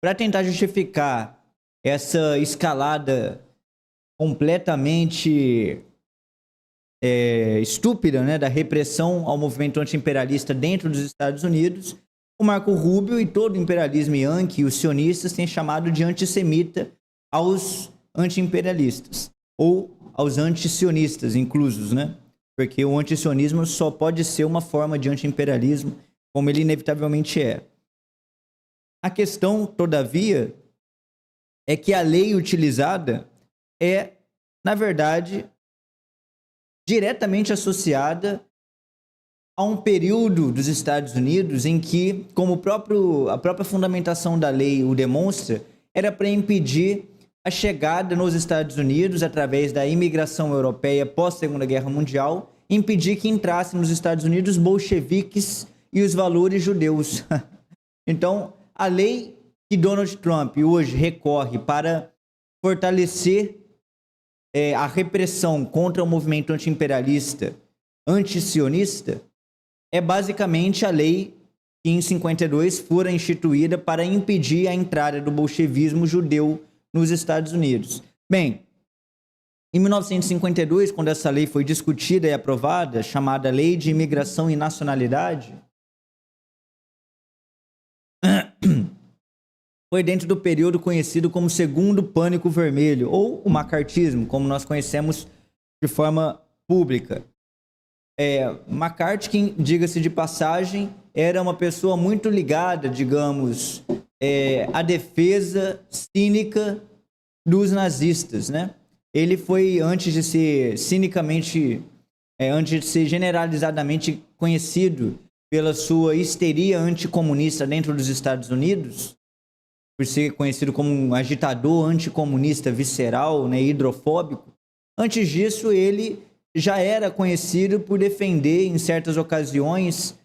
para tentar justificar essa escalada completamente estúpida, né, da repressão ao movimento anti-imperialista dentro dos Estados Unidos, o Marco Rubio e todo o imperialismo yankee e os sionistas têm chamado de antissemita aos anti-imperialistas, ou aos anti-sionistas inclusos, né? Porque o anti-sionismo só pode ser uma forma de anti-imperialismo, como ele inevitavelmente é. A questão, todavia, é que a lei utilizada é, na verdade, diretamente associada a um período dos Estados Unidos em que, como a própria fundamentação da lei o demonstra, era para impedir a chegada nos Estados Unidos, através da imigração europeia pós-Segunda Guerra Mundial, impedir que entrassem nos Estados Unidos bolcheviques e os valores judeus. Então, a lei que Donald Trump hoje recorre para fortalecer a repressão contra o movimento anti-imperialista, anti-sionista, é basicamente a lei que em 52 fora instituída para impedir a entrada do bolchevismo judeu nos Estados Unidos. Bem, em 1952, quando essa lei foi discutida e aprovada, chamada Lei de Imigração e Nacionalidade, foi dentro do período conhecido como Segundo Pânico Vermelho, ou o macartismo, como nós conhecemos de forma pública. McCarthy, diga-se de passagem, era uma pessoa muito ligada, digamos, à defesa cínica dos nazistas, né? Ele foi, antes de ser generalizadamente conhecido pela sua histeria anticomunista dentro dos Estados Unidos, por ser conhecido como um agitador anticomunista visceral, né, hidrofóbico. Antes disso, ele já era conhecido por defender, em certas ocasiões,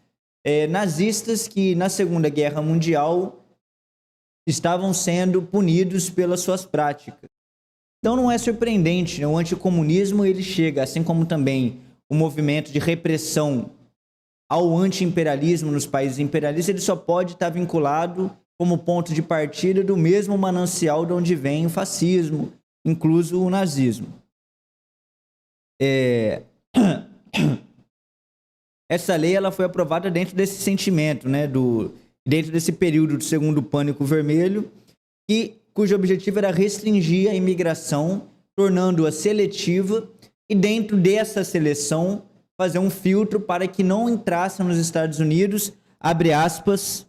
nazistas que, na Segunda Guerra Mundial, estavam sendo punidos pelas suas práticas. Então, não é surpreendente, né? O anticomunismo ele chega, assim como também o movimento de repressão ao anti-imperialismo nos países imperialistas, ele só pode estar vinculado como ponto de partida do mesmo manancial de onde vem o fascismo, incluso o nazismo. Essa lei ela foi aprovada dentro desse sentimento, né, dentro desse período do Segundo Pânico Vermelho, cujo objetivo era restringir a imigração, tornando-a seletiva, e dentro dessa seleção fazer um filtro para que não entrassem nos Estados Unidos, abre aspas,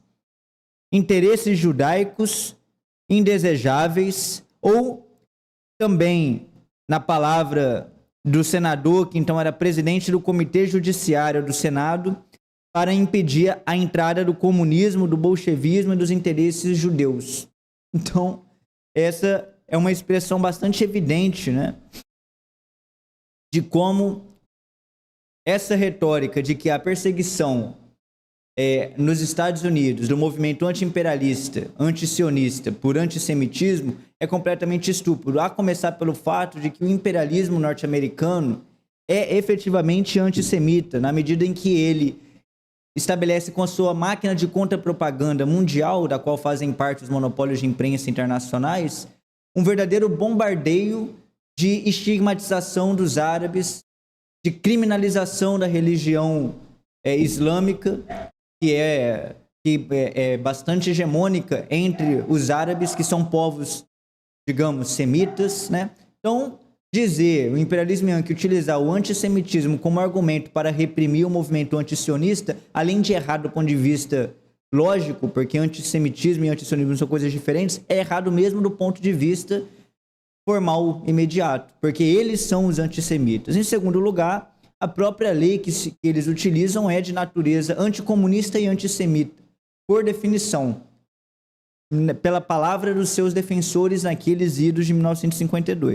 interesses judaicos indesejáveis, ou também, na palavra do senador, que então era presidente do Comitê Judiciário do Senado, para impedir a entrada do comunismo, do bolchevismo e dos interesses judeus. Então, essa é uma expressão bastante evidente, né, de como essa retórica de que a perseguição nos Estados Unidos do movimento anti-imperialista, anti-sionista por antissemitismo é completamente estúpido, a começar pelo fato de que o imperialismo norte-americano é efetivamente antissemita, na medida em que ele estabelece com a sua máquina de contra-propaganda mundial, da qual fazem parte os monopólios de imprensa internacionais, um verdadeiro bombardeio de estigmatização dos árabes, de criminalização da religião islâmica, que é bastante hegemônica entre os árabes, que são povos, digamos, semitas, né? Então, o imperialismo yankee utilizar o antissemitismo como argumento para reprimir o movimento antisionista, além de errado do ponto de vista lógico, porque antissemitismo e antisionismo são coisas diferentes, é errado mesmo do ponto de vista formal imediato, porque eles são os antissemitas. Em segundo lugar, a própria lei que eles utilizam é de natureza anticomunista e antissemita, por definição, pela palavra dos seus defensores naqueles idos de 1952.